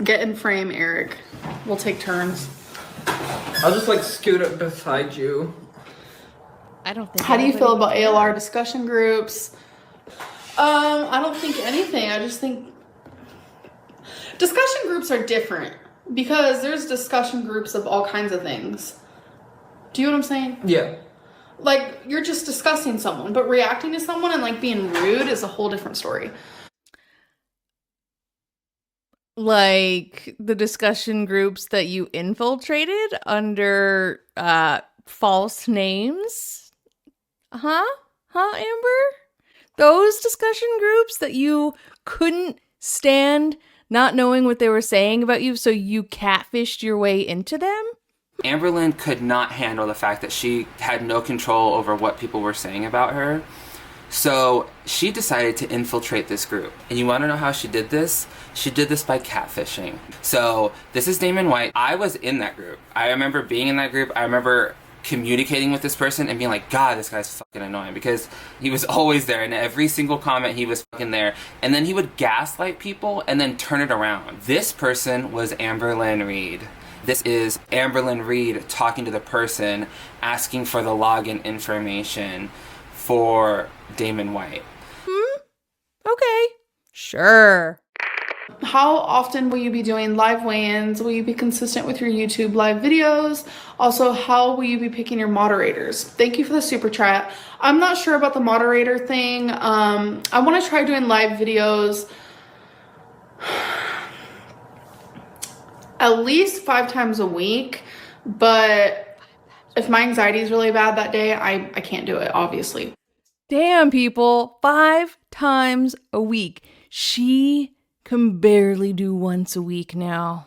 Get in frame, Eric. We'll take turns. I'll just like scoot up beside you. I don't think. How do you anybody feel about would care. ALR discussion groups? I don't think anything. I just think discussion groups are different because there's discussion groups of all kinds of things. Do you know what I'm saying? Yeah. Like, you're just discussing someone, but reacting to someone and like being rude is a whole different story. Like the discussion groups that you infiltrated under false names? Huh, Amber? Those discussion groups that you couldn't stand not knowing what they were saying about you, so you catfished your way into them? Amberlynn could not handle the fact that she had no control over what people were saying about her. So she decided to infiltrate this group. And you want to know how she did this? She did this by catfishing. So this is Damon White. I was in that group. I remember being in that group. I remember communicating with this person and being like, God, this guy's fucking annoying, because he was always there. And every single comment, he was fucking there. And then he would gaslight people and then turn it around. This person was Amberlynn Reid. This is Amberlynn Reid talking to the person, asking for the login information for Damon White. Okay. Sure. How often will you be doing live weigh-ins? Will you be consistent with your YouTube live videos? Also, how will you be picking your moderators? Thank you for the super chat. I'm not sure about the moderator thing. I want to try doing live videos at least 5 times a week, but if my anxiety is really bad that day, I can't do it, obviously. Damn, people. 5 times a week. She can barely do once a week now.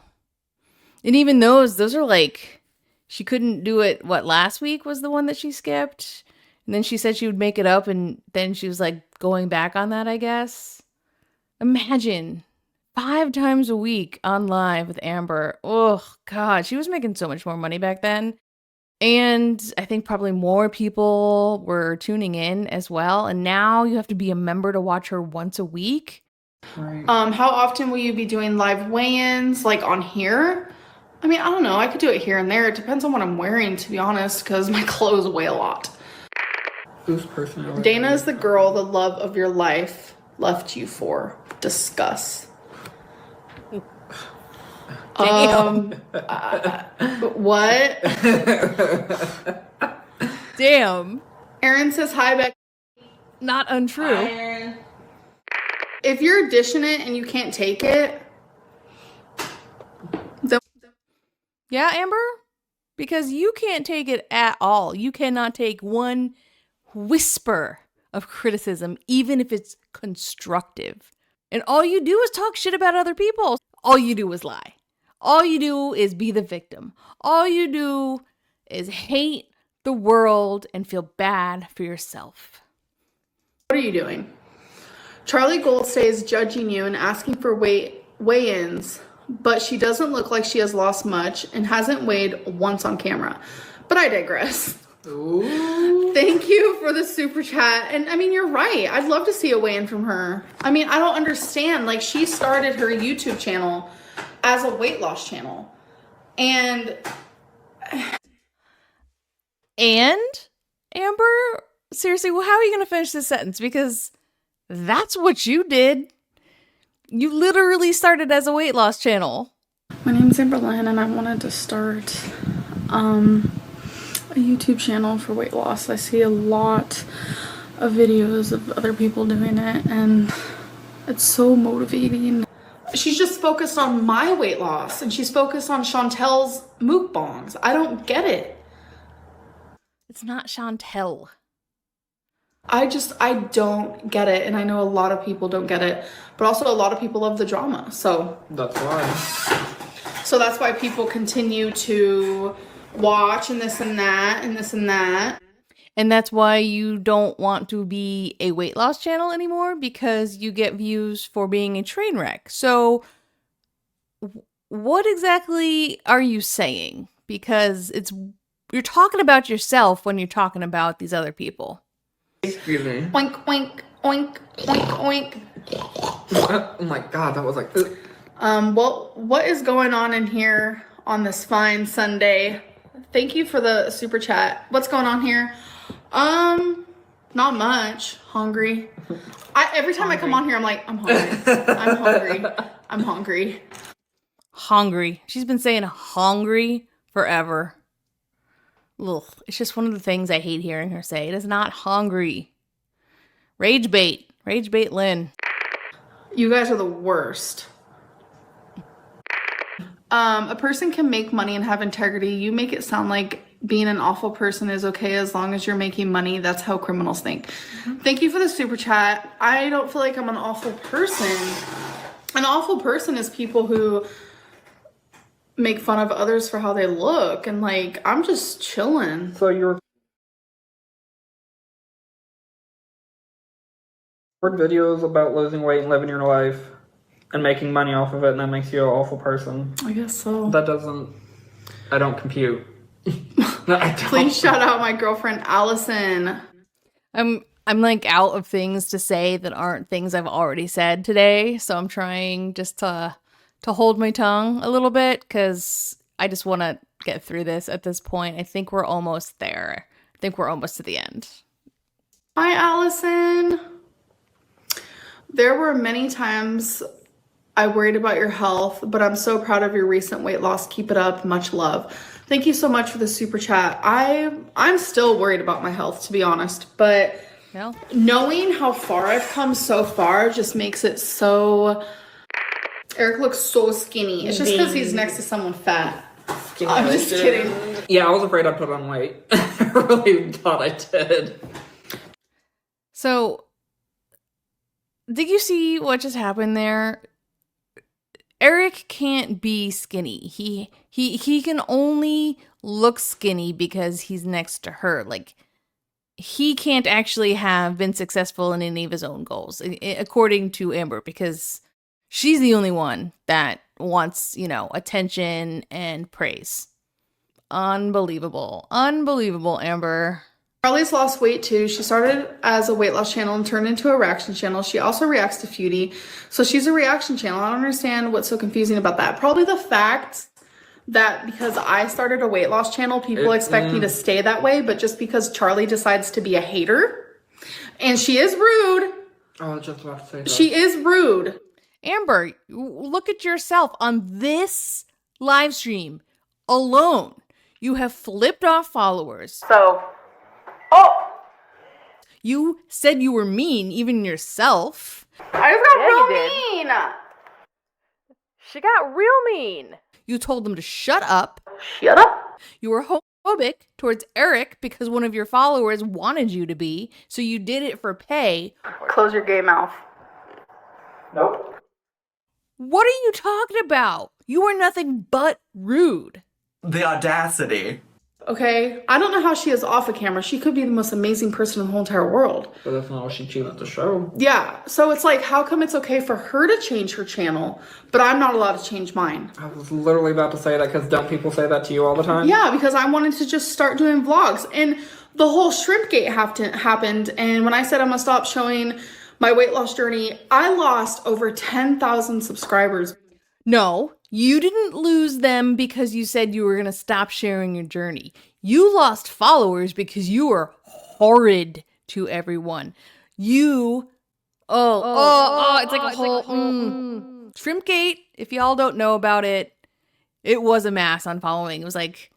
And even those are like, she couldn't do it, last week was the one that she skipped? And then she said she would make it up, and then she was like going back on that, I guess. Imagine 5 times a week on live with Amber. Oh, God. She was making so much more money back then. And I think probably more people were tuning in as well. And now you have to be a member to watch her once a week. Right. How often will you be doing live weigh-ins, like on here? I mean, I don't know. I could do it here and there. It depends on what I'm wearing, to be honest, because my clothes weigh a lot. Whose personality? Dana is the girl the love of your life left you for. Discuss. What? Damn. Aaron says hi, Becky. Not untrue. Hi, Aaron. If you're dishing it and you can't take it, then Yeah, Amber? Because you can't take it at all. You cannot take one whisper of criticism, even if it's constructive. And all you do is talk shit about other people. All you do is lie. All you do is be the victim. All you do is hate the world and feel bad for yourself. What are you doing? Charlie Goldstay is judging you and asking for weigh-ins, but she doesn't look like she has lost much and hasn't weighed once on camera. But I digress. Ooh. Thank you for the super chat. And I mean, you're right. I'd love to see a weigh-in from her. I mean, I don't understand. Like, she started her YouTube channel as a weight loss channel. And Amber, seriously, well, how are you going to finish this sentence? Because that's what you did. You literally started as a weight loss channel. my name's Amberlynn, and I wanted to start a YouTube channel for weight loss. I see a lot of videos of other people doing it, and it's so motivating. She's just focused on my weight loss, and she's focused on Chantel's mukbangs. I don't get it. It's not Chantel. I don't get it, and I know a lot of people don't get it, but also a lot of people love the drama, so. That's why. So that's why people continue to watch and this and that and this and that. And that's why you don't want to be a weight loss channel anymore, because you get views for being a train wreck. So what exactly are you saying? Because you're talking about yourself when you're talking about these other people. Excuse me. Oink, oink, oink, oink, oink. Oh my god, that was like... Well, what is going on in here on this fine Sunday? Thank you for the super chat. What's going on here? Not much. Hungry. Every time I come on here, I'm like, I'm hungry. I'm hungry. I'm hungry. Hungry. She's been saying hungry forever. Ugh, it's just one of the things I hate hearing her say. It is not hungry. Rage bait. Rage bait Lynn. You guys are the worst. A person can make money and have integrity. You make it sound like being an awful person is okay as long as you're making money. That's how criminals think. Thank you for the super chat. I don't feel like I'm an awful person. An awful person is people who make fun of others for how they look, and like, I'm just chilling. So you're... videos about losing weight and living your life and making money off of it, and that makes you an awful person. I guess so. That doesn't... I don't compute. No, I don't. Please shout out my girlfriend Allison. I'm like out of things to say that aren't things I've already said today, so I'm trying just to hold my tongue a little bit, because I just want to get through this at this point. I think we're almost there. I think we're almost to the end. Hi, Allison. There were many times I worried about your health, but I'm so proud of your recent weight loss. Keep it up. Much love. Thank you so much for the super chat. I'm still worried about my health, to be honest, but knowing how far I've come so far just makes it so... Eric looks so skinny. It's just because he's next to someone fat. I'm just kidding. Yeah, I was afraid I'd put on weight. I really thought I did. So, did you see what just happened there? Eric can't be skinny. He can only look skinny because he's next to her. Like, he can't actually have been successful in any of his own goals, according to Amber, because she's the only one that wants, attention and praise. Unbelievable. Unbelievable, Amber. Charlie's lost weight too. She started as a weight loss channel and turned into a reaction channel. She also reacts to Feudy. So she's a reaction channel. I don't understand what's so confusing about that. Probably the fact that because I started a weight loss channel, people expect me to stay that way. But just because Charlie decides to be a hater, and she is rude. I was just about to say that. She is rude. Amber, look at yourself on this live stream alone. You have flipped off followers. You said you were mean, even yourself. I just got real mean. She got real mean. You told them to shut up. Shut up. You were homophobic towards Eric because one of your followers wanted you to be, so you did it for pay. Close your gay mouth. Nope. What are you talking about? You are nothing but rude. The audacity. Okay, I don't know how she is off of camera. She could be the most amazing person in the whole entire world. But that's not what she chooses to show. Yeah, so it's like, how come it's okay for her to change her channel, but I'm not allowed to change mine? I was literally about to say that because don't people say that to you all the time? Yeah, because I wanted to just start doing vlogs. And the whole shrimp gate happened. And when I said I'm going to stop showing my weight loss journey, I lost over 10,000 subscribers. No, you didn't lose them because you said you were going to stop sharing your journey. You lost followers because you were horrid to everyone. You, it's like a whole, Shrimpgate, if y'all don't know about it, it was a mass unfollowing. It was like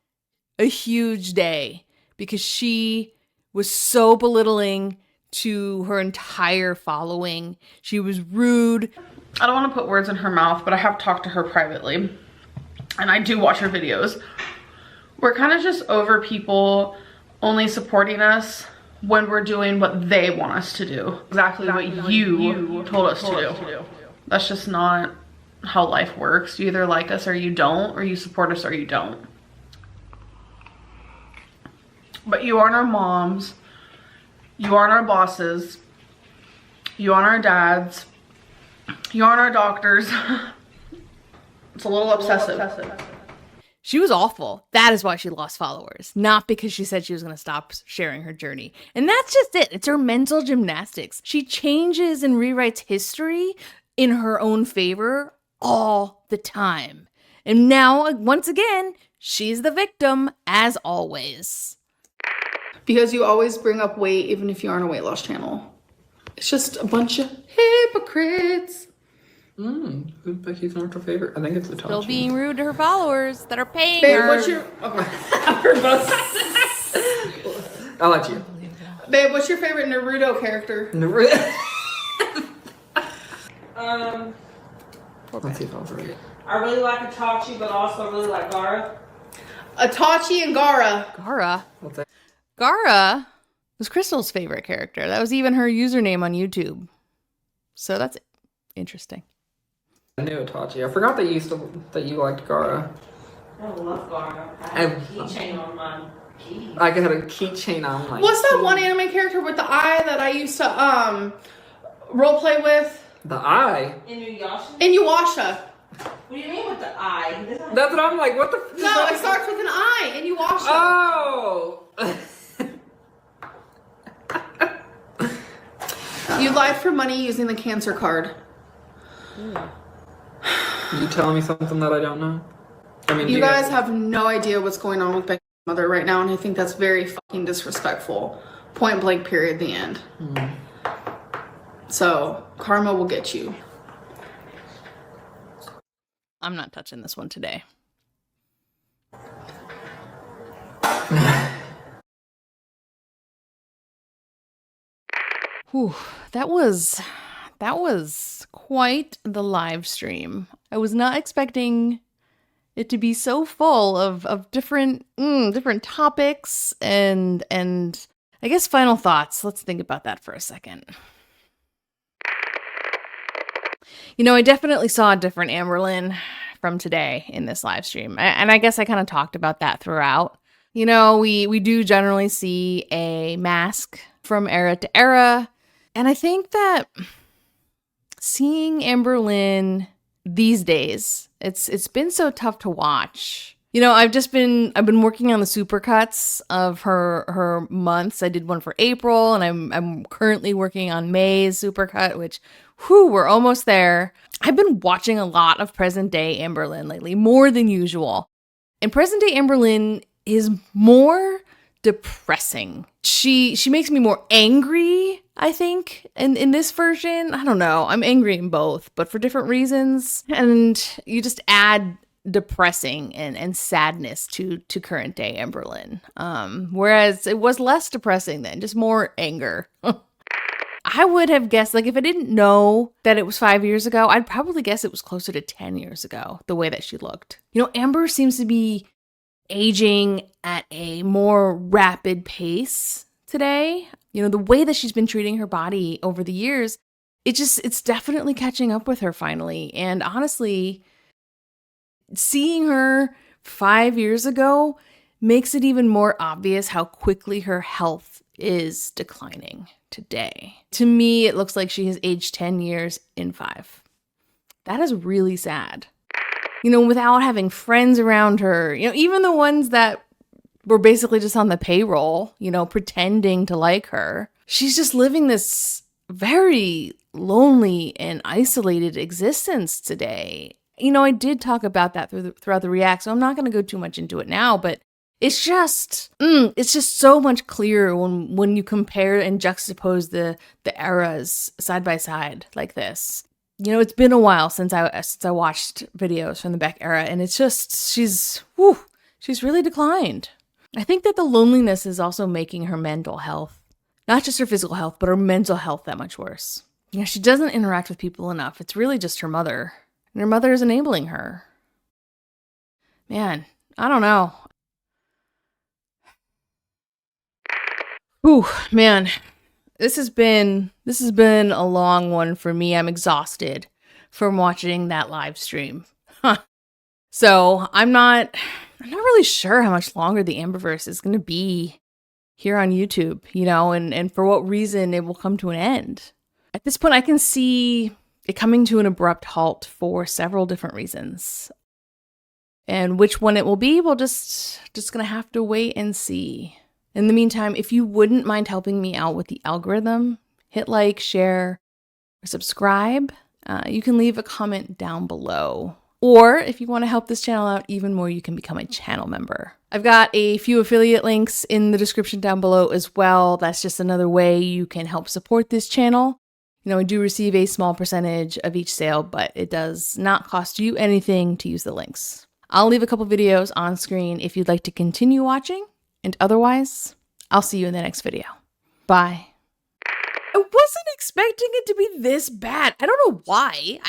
a huge day because she was so belittling to her entire following. She was rude. I don't want to put words in her mouth, but I have talked to her privately, and I do watch her videos. We're kind of just over people only supporting us when we're doing what they want us to do. Exactly what you told us to do. That's just not how life works. You either like us or you don't, or you support us or you don't. But you aren't our moms. You aren't our bosses. You aren't our dads. You aren't our doctors. It's a little obsessive. She was awful. That is why she lost followers, not because she said she was going to stop sharing her journey. And that's just it. It's her mental gymnastics. She changes and rewrites history in her own favor all the time. And now, once again, she's the victim, as always. Because you always bring up weight even if you aren't a weight loss channel. It's just a bunch of hypocrites. Becky's not her favorite. I think it's the top. Still being rude to her followers that are paying Babe, her. what's your... I'll let you. Babe, what's your favorite Naruto character? Let's see if I was right. I really like Itachi, but also I really like Gara. Itachi and Gara. Gara? What's that? Gara was Crystal's favorite character. That was even her username on YouTube. So that's interesting. I knew Itachi. I forgot that you liked Gara. I love Gara. I have a keychain on my keys. I had a keychain on my What's that one anime character with the eye that I used to role play with? The eye? Inuyasha. What do you mean with the eye? That's what I'm like, what the No, it starts with an I. Inuyasha. Oh! You lied for money using the cancer card. You telling me something that I don't know? I mean, you guys have no idea what's going on with Becky's mother right now, and I think that's very fucking disrespectful. Point blank, period, the end. So, karma will get you. I'm not touching this one today. Whew, that was quite the live stream. I was not expecting it to be so full of different topics and I guess final thoughts. Let's think about that for a second. You know, I definitely saw a different Amberlynn from today in this live stream. And I guess I kind of talked about that throughout. You know, we do generally see a mask from era to era. And I think that seeing Amberlynn these days, it's been so tough to watch. You know, I've been working on the supercuts of her months. I did one for April, and I'm currently working on May's supercut, which, we're almost there. I've been watching a lot of present day Amberlynn lately, more than usual. And present day Amberlynn is more depressing. She makes me more angry, I think, in this version. I don't know. I'm angry in both, but for different reasons. And you just add depressing and sadness to current day Amberlynn. Whereas it was less depressing then, just more anger. I would have guessed, like, if I didn't know that it was 5 years ago, I'd probably guess it was closer to 10 years ago, the way that she looked. You know, Amber seems to be aging at a more rapid pace today. You know, the way that she's been treating her body over the years, it's definitely catching up with her finally. And honestly, Seeing her 5 years ago makes it even more obvious how quickly her health is declining today. To me, it looks like she has aged 10 years in 5. That is really sad. You know, without having friends around her, you know, even the ones that were basically just on the payroll, you know, pretending to like her. She's just living this very lonely and isolated existence today. You know, I did talk about that throughout the react, so I'm not going to go too much into it now, but it's just so much clearer when you compare and juxtapose the eras side by side like this. You know, it's been a while since I watched videos from the Beck era, and it's just, she's really declined. I think that the loneliness is also making her mental health, not just her physical health, but her mental health that much worse. You know, she doesn't interact with people enough. It's really just her mother, and her mother is enabling her. Man, I don't know. Whew, man. This has been a long one for me. I'm exhausted from watching that live stream. So I'm not really sure how much longer the Amberverse is going to be here on YouTube, you know, and for what reason it will come to an end. At this point, I can see it coming to an abrupt halt for several different reasons. And which one it will be, we'll just going to have to wait and see. In the meantime, if you wouldn't mind helping me out with the algorithm, hit like, share, or subscribe. You can leave a comment down below. Or if you want to help this channel out even more, you can become a channel member. I've got a few affiliate links in the description down below as well. That's just another way you can help support this channel. You know, I do receive a small percentage of each sale, but it does not cost you anything to use the links. I'll leave a couple videos on screen if you'd like to continue watching. And otherwise, I'll see you in the next video. Bye. I wasn't expecting it to be this bad. I don't know why.